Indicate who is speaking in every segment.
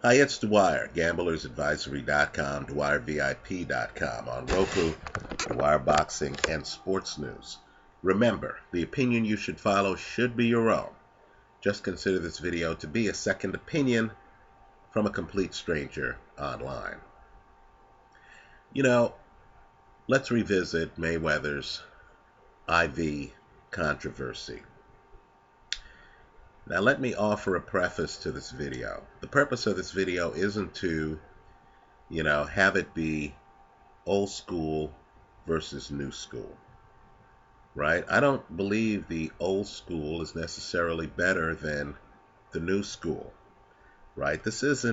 Speaker 1: Hi, it's Dwyer, gamblersadvisory.com, dwyervip.com, on Roku, Dwyer Boxing and Sports News. Remember, the opinion you should follow should be your own. Just consider this video to be a second opinion from a complete stranger online. You know, let's revisit Mayweather's IV controversy. Now let me offer a preface to this video. The purpose of this video isn't to, have it be old school versus new school, right? I don't believe the old school is necessarily better than the new school, right? This is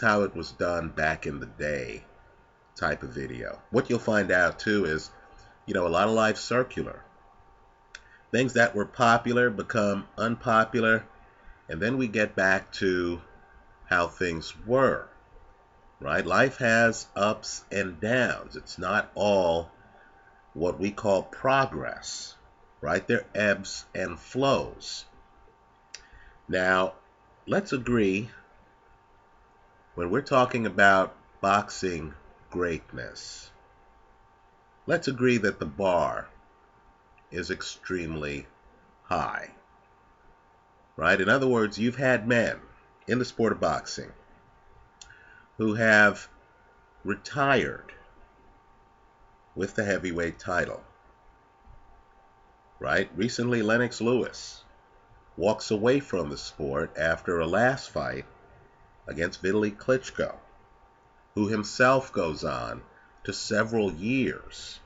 Speaker 1: how it was done back in the day type of video. What you'll find out too is, a lot of life circular. Things that were popular become unpopular, and then we get back to how things were, right? Life has ups and downs. It's not all what we call progress, right? There are ebbs and flows. Now, let's agree, when we're talking about boxing greatness, let's agree that the bar is extremely high, right? In other words, you've had men in the sport of boxing who have retired with the heavyweight title, right? Recently, Lennox Lewis walks away from the sport after a last fight against Vitaly Klitschko, who himself goes on to several years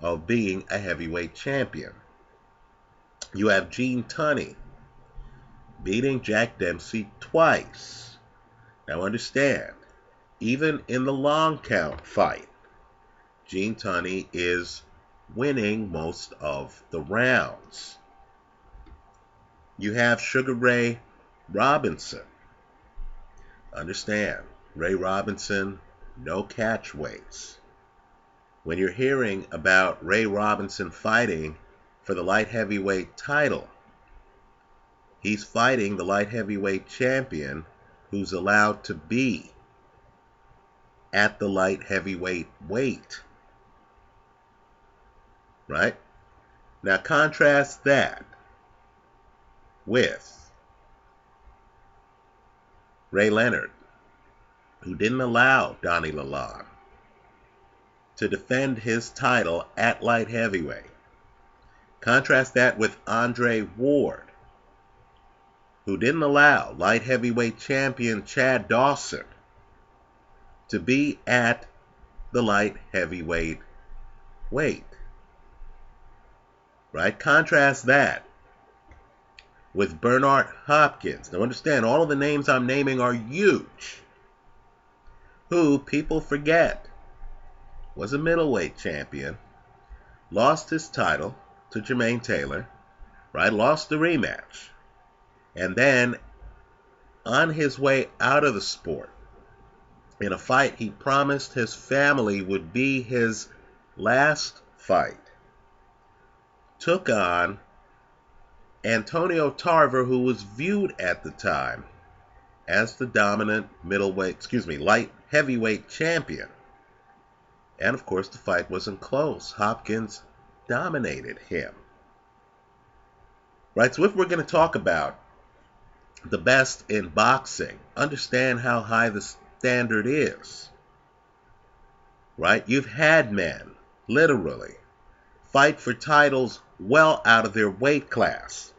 Speaker 1: of being a heavyweight champion. You have Gene Tunney beating Jack Dempsey twice. Now understand, even in the long count fight, Gene Tunney is winning most of the rounds. You have Sugar Ray Robinson. Understand, Ray Robinson, no catchweights. When you're hearing about Ray Robinson fighting for the light heavyweight title, he's fighting the light heavyweight champion who's allowed to be at the light heavyweight weight. Right? Now contrast that with Ray Leonard, who didn't allow Donnie Lalonde to defend his title at light heavyweight. Contrast that with Andre Ward, who didn't allow light heavyweight champion Chad Dawson to be at the light heavyweight weight. Right? Contrast that with Bernard Hopkins. Now understand, all of the names I'm naming are huge, who people forget was a middleweight champion, lost his title to Jermaine Taylor, right? Lost the rematch. And then, on his way out of the sport, in a fight he promised his family would be his last fight, took on Antonio Tarver, who was viewed at the time as the dominant light heavyweight champion. And of course, the fight wasn't close. Hopkins dominated him. Right? So if we're going to talk about the best in boxing, understand how high the standard is. Right? You've had men, literally, fight for titles well out of their weight class.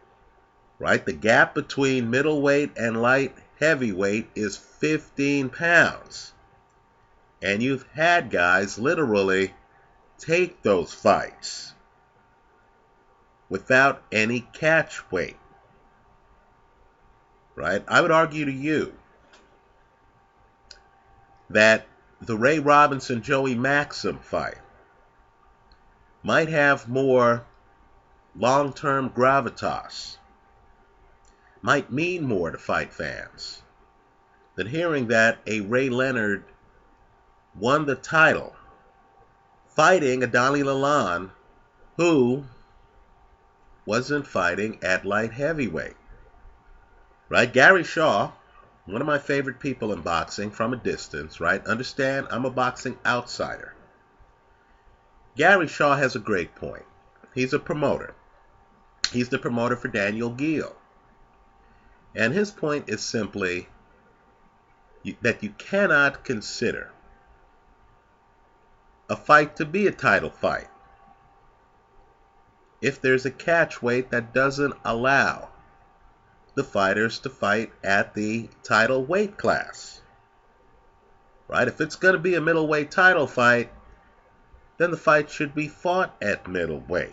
Speaker 1: Right? The gap between middleweight and light heavyweight is 15 pounds. And you've had guys literally take those fights without any catch weight. Right? I would argue to you that the Ray Robinson-Joey Maxim fight might have more long-term gravitas, might mean more to fight fans than hearing that a Ray Leonard won the title fighting a Donnie Lalonde who wasn't fighting at light heavyweight. Right? Gary Shaw one of my favorite people in boxing from a distance, right? Understand, I'm a boxing outsider. Gary Shaw has a great point. He's a promoter. He's the promoter for Daniel Geale. And his point is simply that you cannot consider a fight to be a title fight if there's a catch weight that doesn't allow the fighters to fight at the title weight class. Right? If it's going to be a middleweight title fight, then the fight should be fought at middleweight.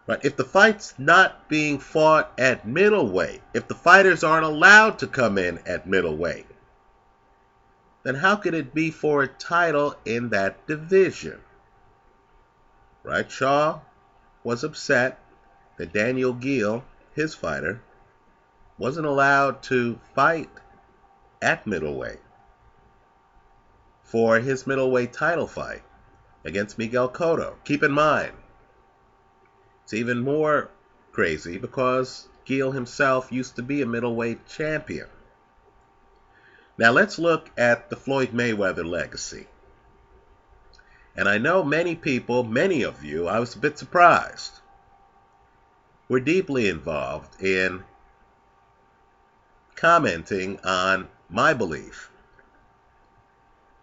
Speaker 1: Right? If the fight's not being fought at middleweight, if the fighters aren't allowed to come in at middleweight, then how could it be for a title in that division? Right? Shaw was upset that Daniel Geale, his fighter, wasn't allowed to fight at middleweight for his middleweight title fight against Miguel Cotto. Keep in mind, it's even more crazy because Geale himself used to be a middleweight champion. Now let's look at the Floyd Mayweather legacy. And I know many people, many of you, I was a bit surprised, were deeply involved in commenting on my belief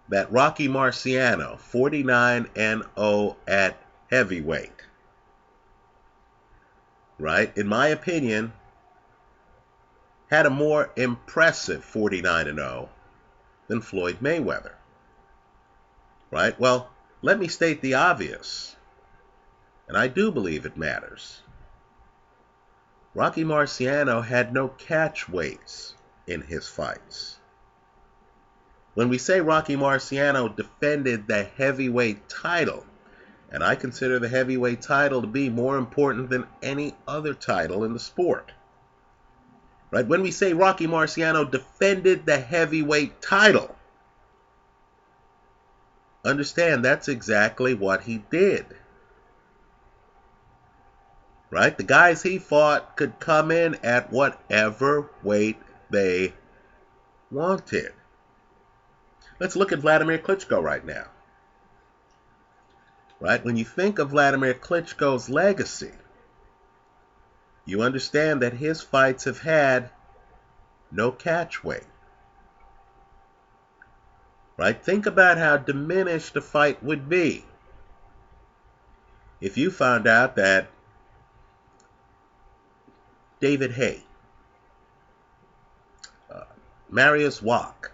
Speaker 1: that Rocky Marciano, 49-0 at heavyweight, right, in my opinion, had a more impressive 49-0 than Floyd Mayweather. Right? Well, let me state the obvious, and I do believe it matters. Rocky Marciano had no catch weights in his fights. When we say Rocky Marciano defended the heavyweight title, and I consider the heavyweight title to be more important than any other title in the sport. Right? When we say Rocky Marciano defended the heavyweight title, understand that's exactly what he did. Right? The guys he fought could come in at whatever weight they wanted. Let's look at Vladimir Klitschko right now. Right? When you think of Vladimir Klitschko's legacy, you understand that his fights have had no catch weight. Right? Think about how diminished a fight would be if you found out that David Haye, Mariusz Wach,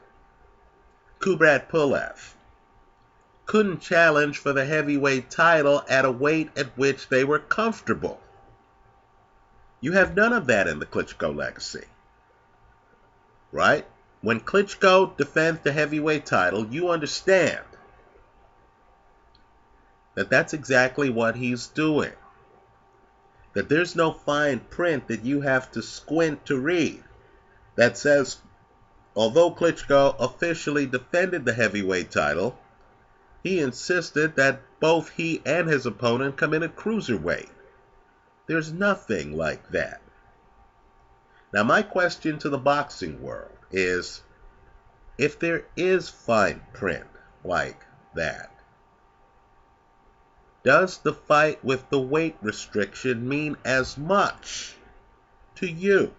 Speaker 1: Kubrat Pulev couldn't challenge for the heavyweight title at a weight at which they were comfortable. You have none of that in the Klitschko legacy. Right? When Klitschko defends the heavyweight title, you understand that that's exactly what he's doing. That there's no fine print that you have to squint to read that says, although Klitschko officially defended the heavyweight title, he insisted that both he and his opponent come in at cruiserweight. There's nothing like that. Now, my question to the boxing world is, if there is fine print like that, does the fight with the weight restriction mean as much to you?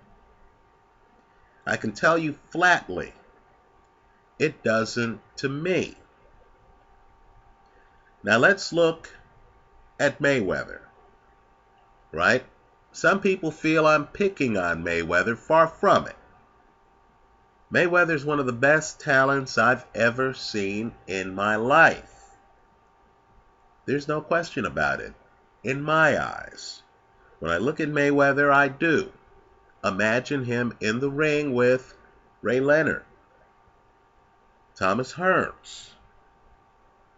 Speaker 1: I can tell you flatly, it doesn't to me. Now let's look at Mayweather, right? Some people feel I'm picking on Mayweather. Far from it. Mayweather's one of the best talents I've ever seen in my life. There's no question about it. In my eyes, when I look at Mayweather, I do imagine him in the ring with Ray Leonard, Thomas Hearns,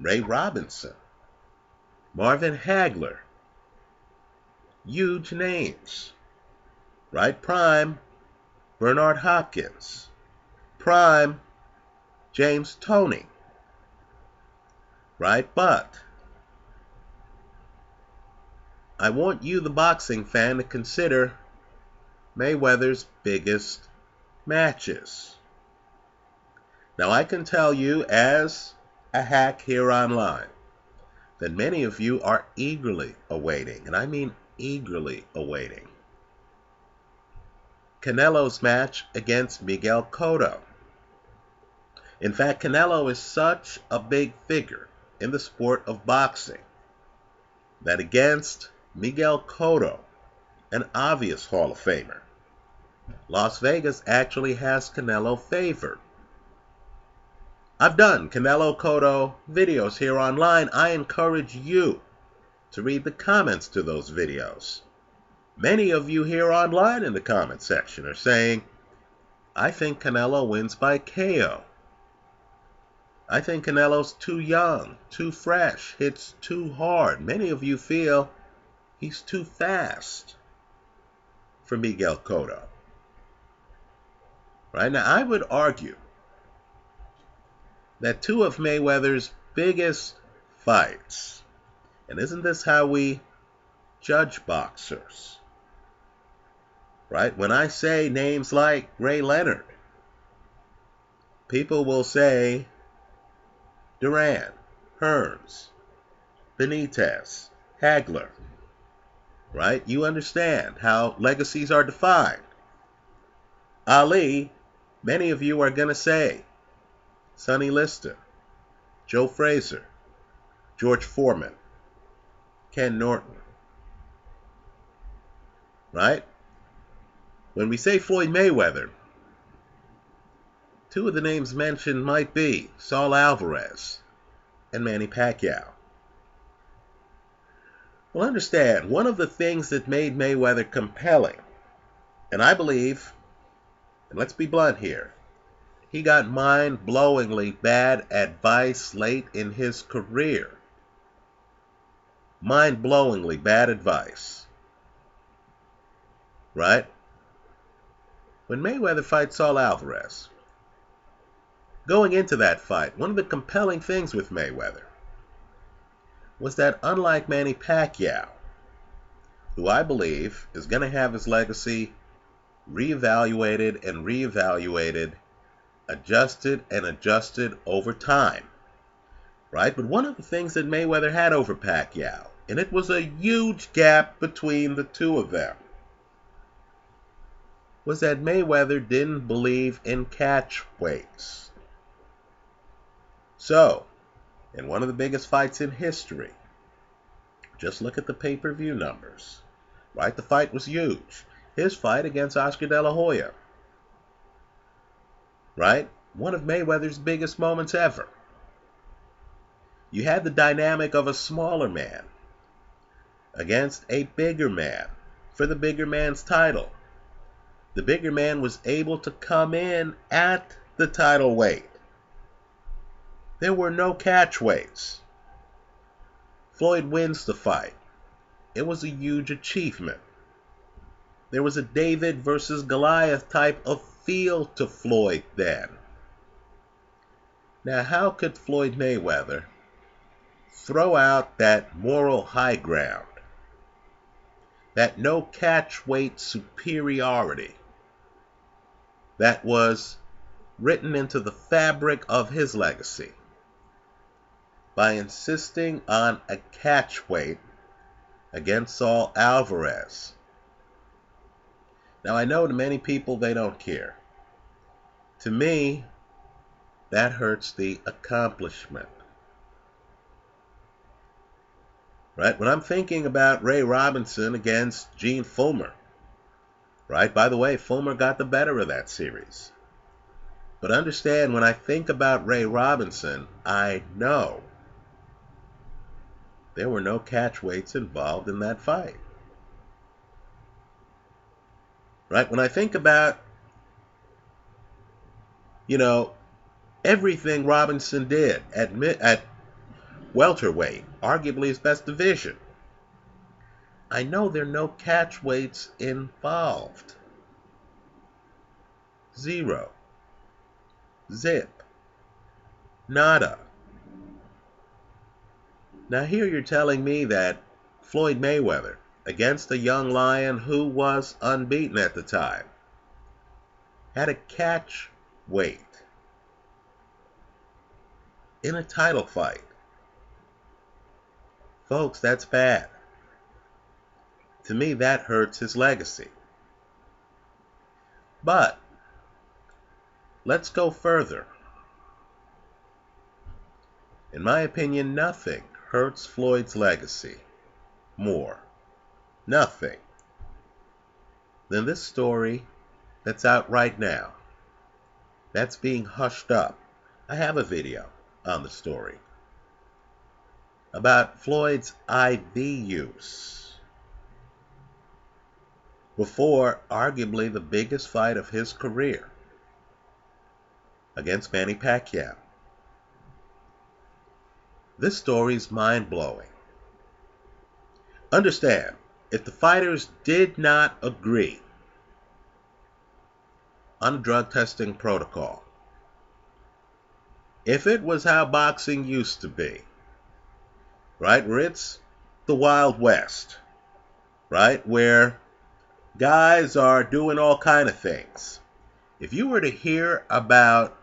Speaker 1: Ray Robinson, Marvin Hagler. Huge names. Right? Prime Bernard Hopkins. Prime James Toney. Right? But I want you, the boxing fan, to consider Mayweather's biggest matches. Now I can tell you as a hack here online that many of you are eagerly awaiting, and I mean eagerly awaiting, Canelo's match against Miguel Cotto. In fact, Canelo is such a big figure in the sport of boxing that against Miguel Cotto, an obvious Hall of Famer, Las Vegas actually has Canelo favored. I've done Canelo Cotto videos here online. I encourage you to read the comments to those videos. Many of you here online in the comment section are saying, I think Canelo wins by KO. I think Canelo's too young, too fresh, hits too hard. Many of you feel he's too fast for Miguel Cotto. Right now, I would argue that two of Mayweather's biggest fights, and isn't this how we judge boxers? Right? When I say names like Ray Leonard, people will say Duran, Hearns, Benitez, Hagler. Right? You understand how legacies are defined. Ali, many of you are going to say Sonny Liston, Joe Frazier, George Foreman, Ken Norton. Right? When we say Floyd Mayweather, two of the names mentioned might be Saul Alvarez and Manny Pacquiao. Well, understand, one of the things that made Mayweather compelling, and I believe, and let's be blunt here, he got mind-blowingly bad advice late in his career. Mind-blowingly bad advice. Right? When Mayweather fights Saul Alvarez, going into that fight, one of the compelling things with Mayweather was that unlike Manny Pacquiao, who I believe is going to have his legacy reevaluated and reevaluated, adjusted and adjusted over time, right? But one of the things that Mayweather had over Pacquiao, and it was a huge gap between the two of them, was that Mayweather didn't believe in catchweights. So, in one of the biggest fights in history, just look at the pay-per-view numbers, right? The fight was huge. His fight against Oscar De La Hoya, right? One of Mayweather's biggest moments ever. You had the dynamic of a smaller man against a bigger man for the bigger man's title. The bigger man was able to come in at the title weight. There were no catchweights. Floyd wins the fight. It was a huge achievement. There was a David versus Goliath type of feel to Floyd then. Now, how could Floyd Mayweather throw out that moral high ground, that no catchweight superiority that was written into the fabric of his legacy, by insisting on a catchweight against Saul Alvarez? Now, I know to many people they don't care. To me, that hurts the accomplishment. Right? When I'm thinking about Ray Robinson against Gene Fullmer, right? By the way, Fullmer got the better of that series. But understand, when I think about Ray Robinson, I know there were no catchweights involved in that fight. Right? When I think about, everything Robinson did at welterweight, arguably his best division, I know there are no catchweights involved. Zero. Zip. Nada. Now here you're telling me that Floyd Mayweather, against a young lion who was unbeaten at the time, had a catch weight in a title fight. Folks, that's bad. To me, that hurts his legacy. But let's go further. In my opinion, nothing hurts Floyd's legacy more, nothing, than this story that's out right now. That's being hushed up. I have a video on the story about Floyd's IV use before arguably the biggest fight of his career against Manny Pacquiao. This story is mind-blowing. Understand, if the fighters did not agree on a drug testing protocol, if it was how boxing used to be, right, where it's the Wild West, right, where guys are doing all kind of things. If you were to hear about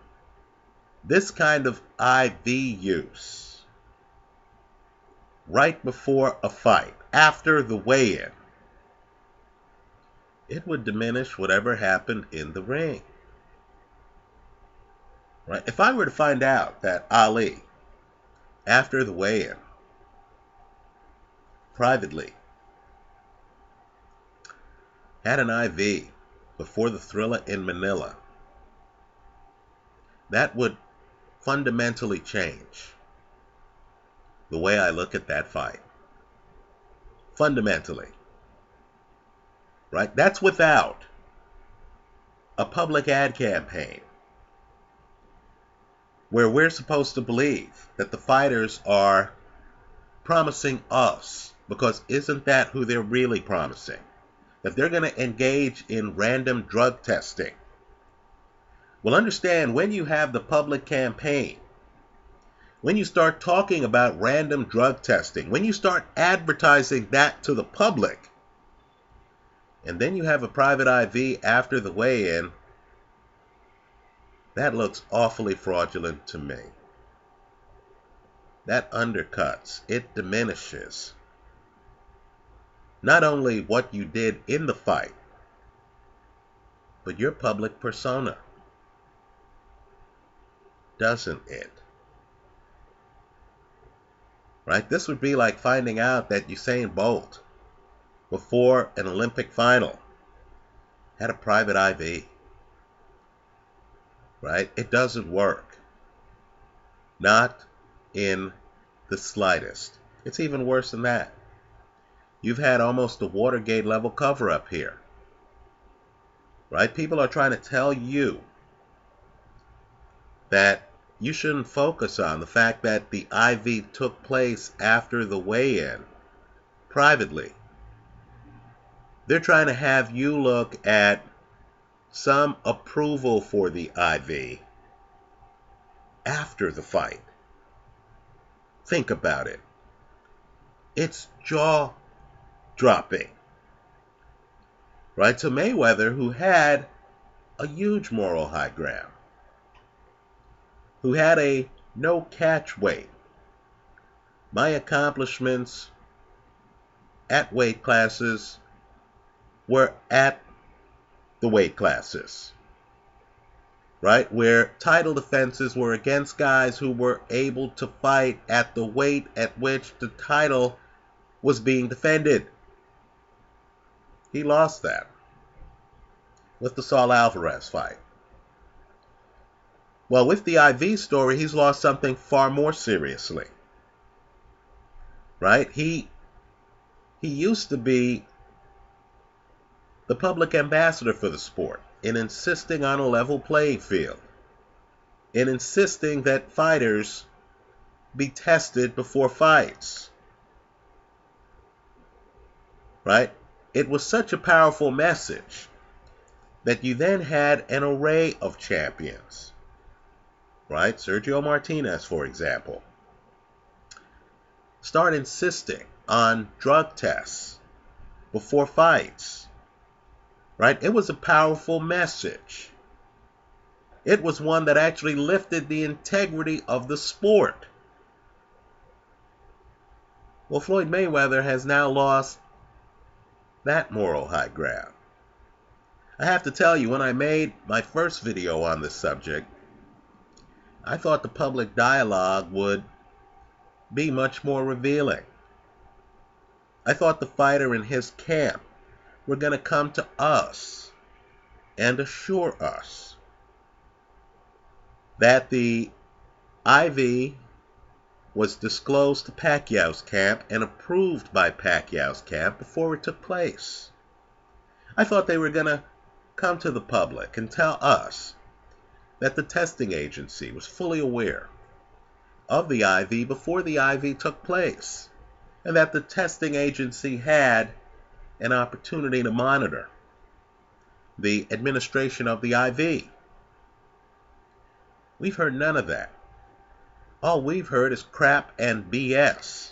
Speaker 1: this kind of IV use right before a fight, after the weigh-in, it would diminish whatever happened in the ring. Right? If I were to find out that Ali, after the weigh-in, privately, had an IV before the Thriller in Manila, that would fundamentally change the way I look at that fight. Fundamentally. Right? That's without a public ad campaign where we're supposed to believe that the fighters are promising us, because isn't that who they're really promising? That they're going to engage in random drug testing. Well, understand, when you have the public campaign, when you start talking about random drug testing, when you start advertising that to the public, and then you have a private IV after the weigh-in, that looks awfully fraudulent to me. That undercuts, it diminishes not only what you did in the fight, but your public persona. Doesn't it? Right? This would be like finding out that Usain Bolt, before an Olympic final, had a private IV. Right? It doesn't work. Not in the slightest. It's even worse than that. You've had almost a Watergate level cover-up here. Right? People are trying to tell you that you shouldn't focus on the fact that the IV took place after the weigh-in privately. They're trying to have you look at some approval for the IV after the fight. Think about it. It's jaw-dropping. Right? So Mayweather, who had a huge moral high ground, who had a no catch weight, my accomplishments at weight classes were at the weight classes, right? Where title defenses were against guys who were able to fight at the weight at which the title was being defended. He lost that with the Saul Alvarez fight. Well, with the IV story, he's lost something far more seriously. Right? He used to be the public ambassador for the sport, in insisting on a level playing field, in insisting that fighters be tested before fights. Right? It was such a powerful message that you then had an array of champions. Right? Sergio Martinez, for example, start insisting on drug tests before fights. Right? It was a powerful message. It was one that actually lifted the integrity of the sport. Well, Floyd Mayweather has now lost that moral high ground. I have to tell you, when I made my first video on this subject, I thought the public dialogue would be much more revealing. I thought the fighter and his camp were going to come to us and assure us that the IV was disclosed to Pacquiao's camp and approved by Pacquiao's camp before it took place. I thought they were going to come to the public and tell us that the testing agency was fully aware of the IV before the IV took place, and that the testing agency had an opportunity to monitor the administration of the IV. We've heard none of that. All we've heard is crap and BS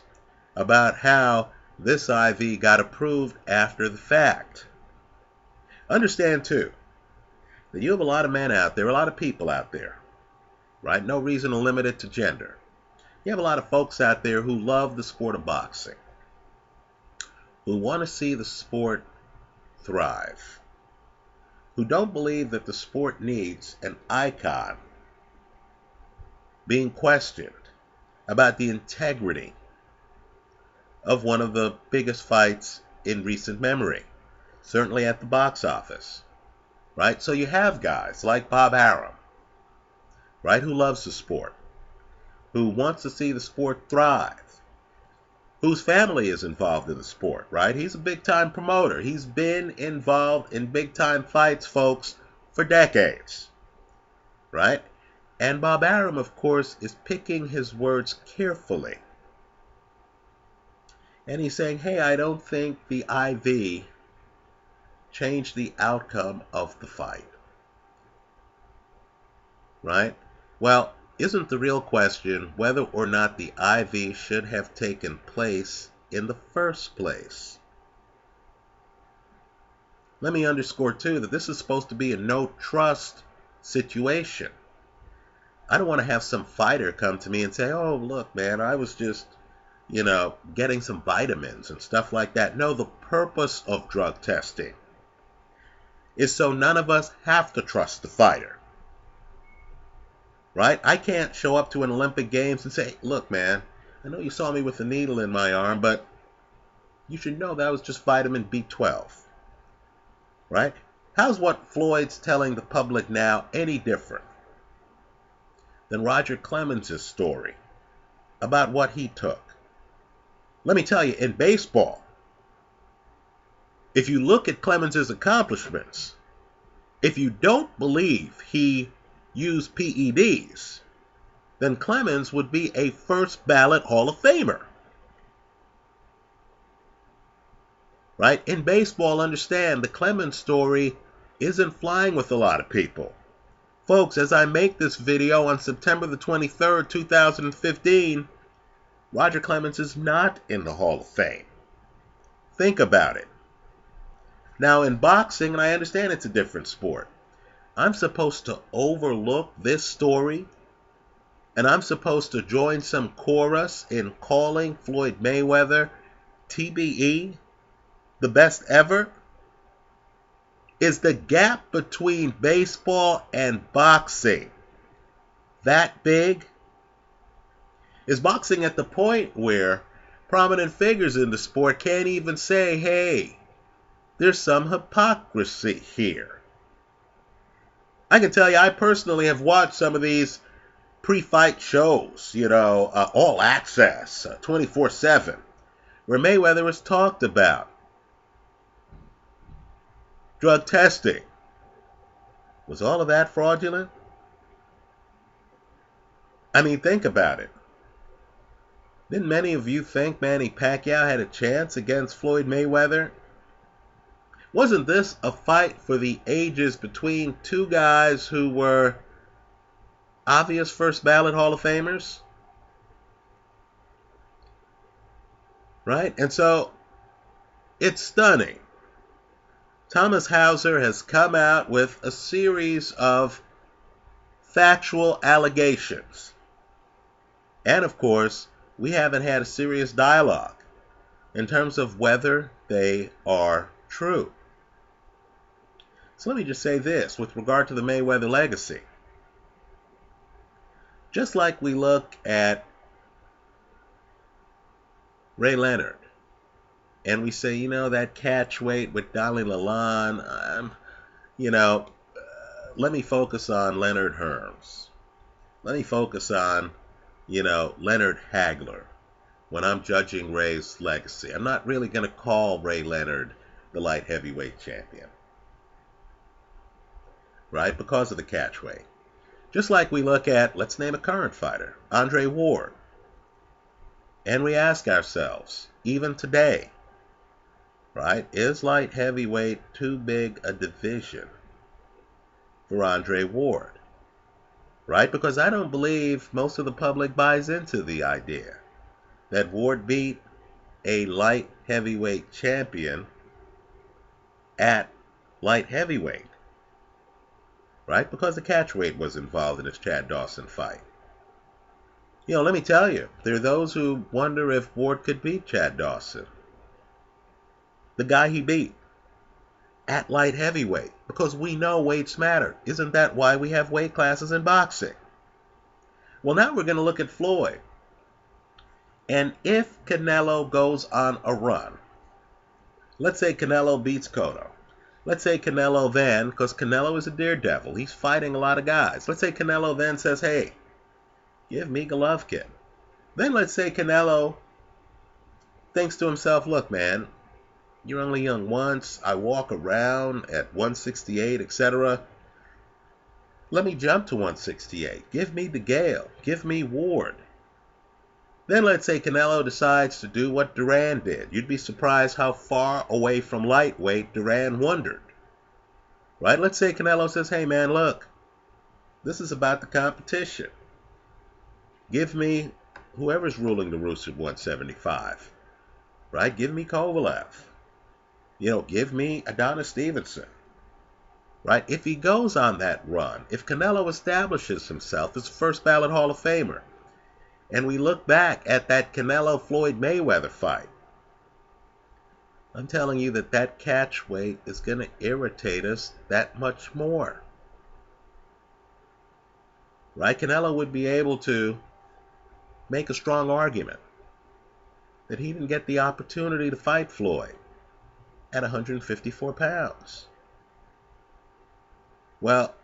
Speaker 1: about how this IV got approved after the fact. Understand, too, that you have a lot of men out there, a lot of people out there, right? No reason to limit it to gender. You have a lot of folks out there who love the sport of boxing, who want to see the sport thrive, who don't believe that the sport needs an icon being questioned about the integrity of one of the biggest fights in recent memory, certainly at the box office, right? So you have guys like Bob Arum, right, who loves the sport, who wants to see the sport thrive, whose family is involved in the sport, right? He's a big-time promoter. He's been involved in big-time fights, folks, for decades, right? And Bob Arum, of course, is picking his words carefully. And he's saying, hey, I don't think the IV changed the outcome of the fight. Right? Well, isn't the real question whether or not the IV should have taken place in the first place? Let me underscore, too, that this is supposed to be a no-trust situation. I don't want to have some fighter come to me and say, oh, look, man, I was just, getting some vitamins and stuff like that. No, the purpose of drug testing is so none of us have to trust the fighter. Right? I can't show up to an Olympic Games and say, look, man, I know you saw me with a needle in my arm, but you should know that was just vitamin B12. Right? How's what Floyd's telling the public now any different than Roger Clemens' story about what he took? Let me tell you, in baseball, if you look at Clemens' accomplishments, if you don't believe he used PEDs, then Clemens would be a first ballot Hall of Famer. Right? In baseball, understand, the Clemens story isn't flying with a lot of people. Folks, as I make this video on September the 23rd, 2015, Roger Clemens is not in the Hall of Fame. Think about it. Now, in boxing, and I understand it's a different sport, I'm supposed to overlook this story, and I'm supposed to join some chorus in calling Floyd Mayweather TBE, the best ever? Is the gap between baseball and boxing that big? Is boxing at the point where prominent figures in the sport can't even say, hey, there's some hypocrisy here? I can tell you, I personally have watched some of these pre-fight shows, All Access, 24/7, where Mayweather was talked about drug testing. Was all of that fraudulent? I mean, think about it. Didn't many of you think Manny Pacquiao had a chance against Floyd Mayweather? Wasn't this a fight for the ages between two guys who were obvious first ballot Hall of Famers? Right? And so, it's stunning. Thomas Hauser has come out with a series of factual allegations. And of course, we haven't had a serious dialogue in terms of whether they are true. So let me just say this with regard to the Mayweather legacy. Just like we look at Ray Leonard and we say, that catch weight with Dalai Lalonde, let me focus on Leonard Herms. Let me focus on, Leonard Hagler when I'm judging Ray's legacy. I'm not really going to call Ray Leonard the light heavyweight champion, right? Because of the catch weight. Just like we look at, let's name a current fighter, Andre Ward. And we ask ourselves, even today, right, is light heavyweight too big a division for Andre Ward? Right? Because I don't believe most of the public buys into the idea that Ward beat a light heavyweight champion at light heavyweight. Right? Because the catch weight was involved in his Chad Dawson fight. Let me tell you, there are those who wonder if Ward could beat Chad Dawson, the guy he beat, at light heavyweight, because we know weights matter. Isn't that why we have weight classes in boxing? Well, now we're going to look at Floyd. And if Canelo goes on a run, let's say Canelo beats Cotto. Let's say Canelo then, because Canelo is a daredevil, he's fighting a lot of guys. Let's say Canelo then says, hey, give me Golovkin. Then let's say Canelo thinks to himself, look, man, you're only young once. I walk around at 168, etc. Let me jump to 168. Give me DeGale. Give me Ward. Then let's say Canelo decides to do what Duran did. You'd be surprised how far away from lightweight Duran wandered. Right? Let's say Canelo says, hey man, look, this is about the competition. Give me whoever's ruling the roost at 175. Right? Give me Kovalev. Give me Adonis Stevenson. Right? If he goes on that run, if Canelo establishes himself as a first ballot Hall of Famer, and we look back at that Canelo-Floyd Mayweather fight, I'm telling you that catch weight is going to irritate us that much more. Right? Canelo would be able to make a strong argument that he didn't get the opportunity to fight Floyd at 154 pounds. Well,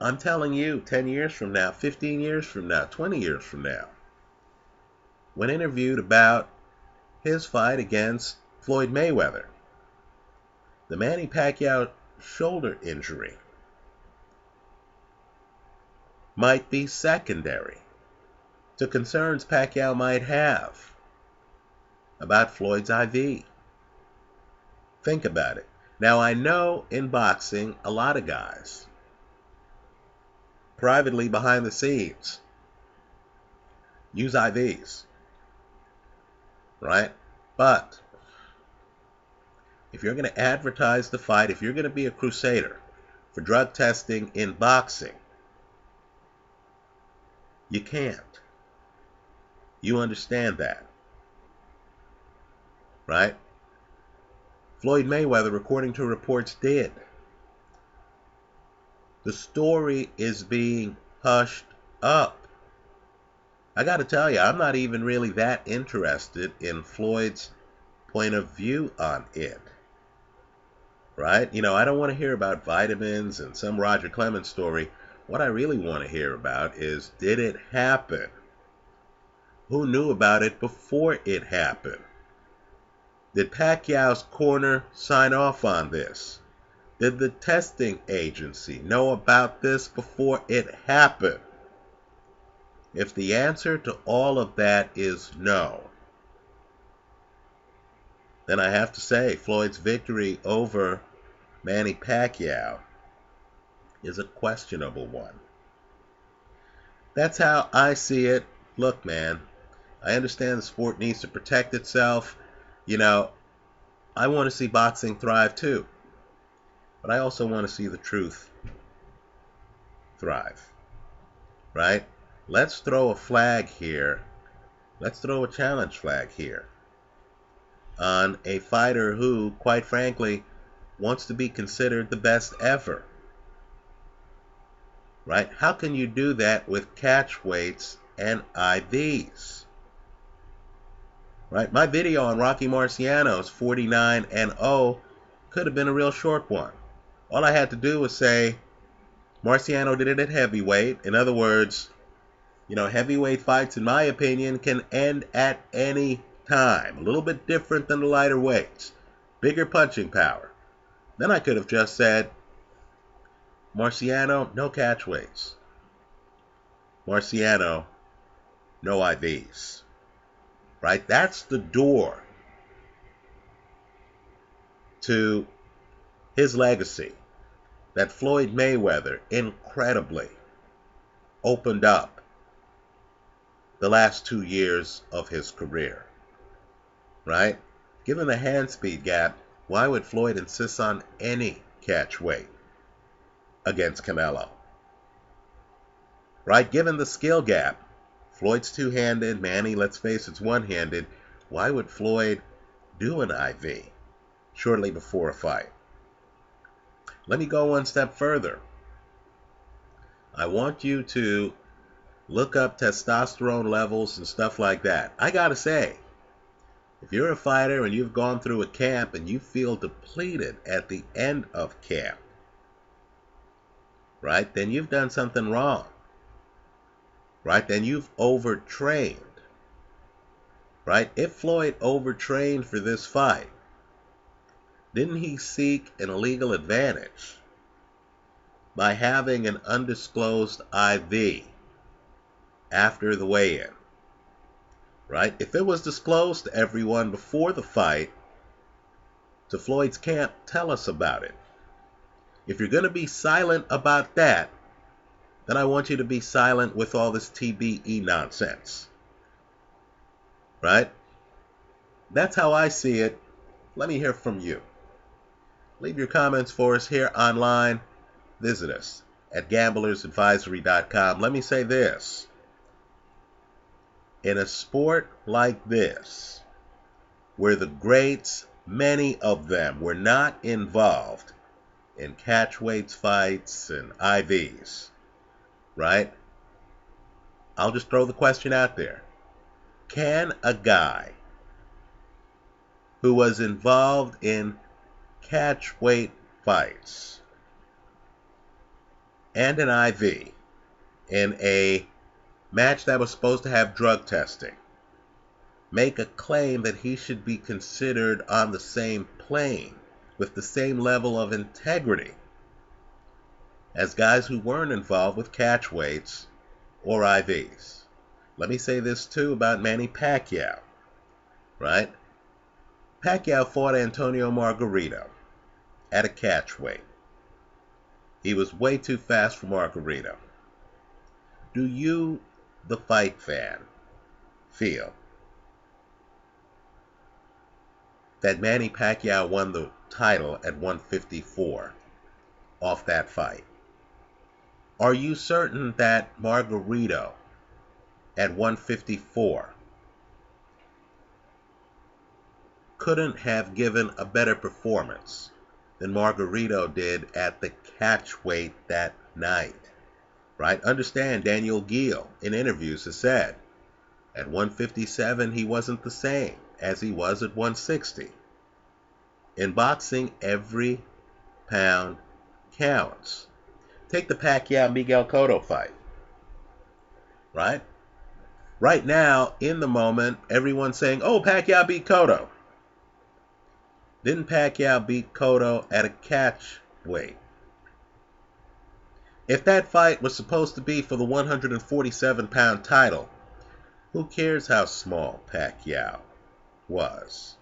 Speaker 1: I'm telling you, 10 years from now, 15 years from now, 20 years from now, when interviewed about his fight against Floyd Mayweather, the Manny Pacquiao shoulder injury might be secondary to concerns Pacquiao might have about Floyd's IV. Think about it. Now, I know in boxing, a lot of guys, privately behind the scenes, use IVs. Right? But if you're going to advertise the fight, if you're going to be a crusader for drug testing in boxing, you can't. You understand that. Right? Floyd Mayweather, according to reports, did. The story is being hushed up. I got to tell you, I'm not even really that interested in Floyd's point of view on it. Right? I don't want to hear about vitamins and some Roger Clemens story. What I really want to hear about is, did it happen? Who knew about it before it happened? Did Pacquiao's corner sign off on this? Did the testing agency know about this before it happened? If the answer to all of that is no, then I have to say Floyd's victory over Manny Pacquiao is a questionable one. That's how I see it. Look, man, I understand the sport needs to protect itself. I want to see boxing thrive too. But I also want to see the truth thrive. right? Let's throw a flag here. Let's throw a challenge flag here on a fighter who, quite frankly, wants to be considered the best ever, right? How can you do that with catch weights and IVs, right? My video on Rocky Marciano's 49-0 could have been a real short one. All I had to do was say, Marciano did it at heavyweight. In other words, heavyweight fights, in my opinion, can end at any time. A little bit different than the lighter weights. Bigger punching power. Then I could have just said, Marciano, no catch weights. Marciano, no IVs. Right? That's the door to his legacy that Floyd Mayweather incredibly opened up the last 2 years of his career. Right? Given the hand speed gap, why would Floyd insist on any catch weight against Canelo? Right? Given the skill gap, Floyd's two-handed, Manny, let's face it's one-handed. Why would Floyd do an IV shortly before a fight? Let me go one step further. I want you to look up testosterone levels and stuff like that. I gotta say, if you're a fighter and you've gone through a camp and you feel depleted at the end of camp, right, then you've done something wrong. Right, then you've overtrained. Right, if Floyd overtrained for this fight, didn't he seek an illegal advantage by having an undisclosed IV after the weigh-in? Right, if it was disclosed to everyone before the fight, to Floyd's camp, tell us about it. If you're going to be silent about that, then I want you to be silent with all this TBE nonsense. Right? That's how I see it. Let me hear from you. Leave your comments for us here online. Visit us at gamblersadvisory.com. Let me say this. In a sport like this, where the greats, many of them, were not involved in catchweights fights and IVs, right? I'll just throw the question out there. Can a guy who was involved in catchweight fights and an IV in a match that was supposed to have drug testing make a claim that he should be considered on the same plane with the same level of integrity as guys who weren't involved with catchweights or IVs? Let me say this too about Manny Pacquiao, right? Pacquiao fought Antonio Margarito at a catchweight. He was way too fast for Margarito. Do you, the fight fan, feel that Manny Pacquiao won the title at 154 off that fight? Are you certain that Margarito at 154 couldn't have given a better performance than Margarito did at the catchweight that night? Right? Understand, Daniel Geale in interviews has said at 157 he wasn't the same as he was at 160. In boxing, every pound counts. Take the Pacquiao-Miguel Cotto fight. Right? Right now, in the moment, everyone's saying, oh, Pacquiao beat Cotto. Didn't Pacquiao beat Cotto at a catch weight? If that fight was supposed to be for the 147-pound title, who cares how small Pacquiao was?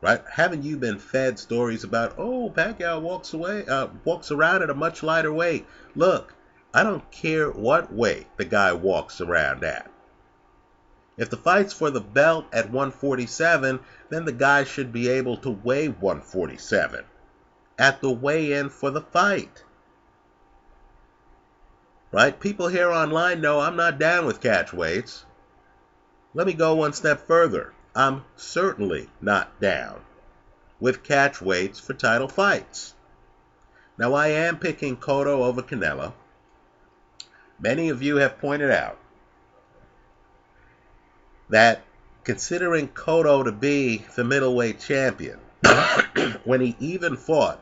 Speaker 1: Right? Haven't you been fed stories about, oh, Pacquiao walks around at a much lighter weight? Look, I don't care what weight the guy walks around at. If the fight's for the belt at 147, then the guy should be able to weigh 147 at the weigh-in for the fight. right? People here online know I'm not down with catchweights. Let me go one step further. I'm certainly not down with catchweights for title fights. Now, I am picking Cotto over Canelo. Many of you have pointed out that considering Cotto to be the middleweight champion, when he even fought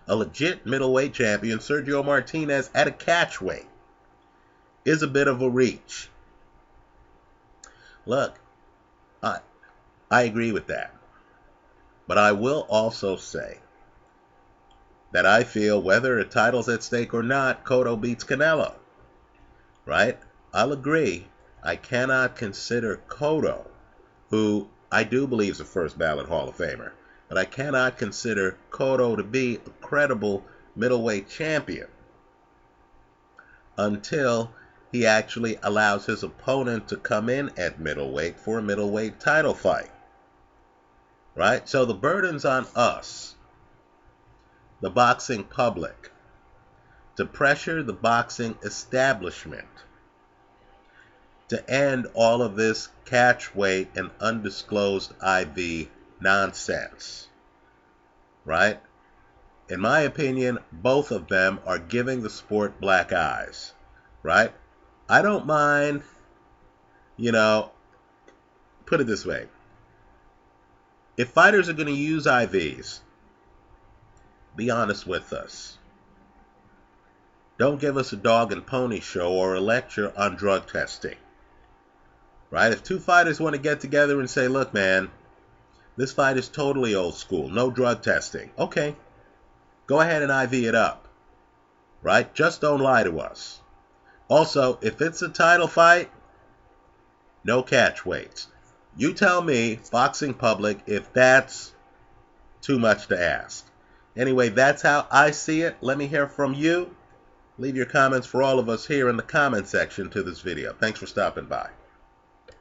Speaker 1: a legit middleweight champion, Sergio Martinez, at a catchweight, is a bit of a reach. Look, I agree with that. But I will also say that I feel whether a title's at stake or not, Cotto beats Canelo. Right? I'll agree. I cannot consider Cotto, who I do believe is a first ballot Hall of Famer, but I cannot consider Cotto to be a credible middleweight champion until he actually allows his opponent to come in at middleweight for a middleweight title fight. Right? So the burden's on us, the boxing public, to pressure the boxing establishment to end all of this catchweight and undisclosed IV nonsense. Right? In my opinion, both of them are giving the sport black eyes. Right? I don't mind, put it this way. If fighters are going to use IVs, be honest with us. Don't give us a dog and pony show or a lecture on drug testing. Right? If two fighters want to get together and say, look, man, this fight is totally old school, no drug testing. Okay, go ahead and IV it up. Right? Just don't lie to us. Also, if it's a title fight, no catchweights. You tell me, boxing public, if that's too much to ask. Anyway, that's how I see it. Let me hear from you. Leave your comments for all of us here in the comment section to this video. Thanks for stopping by.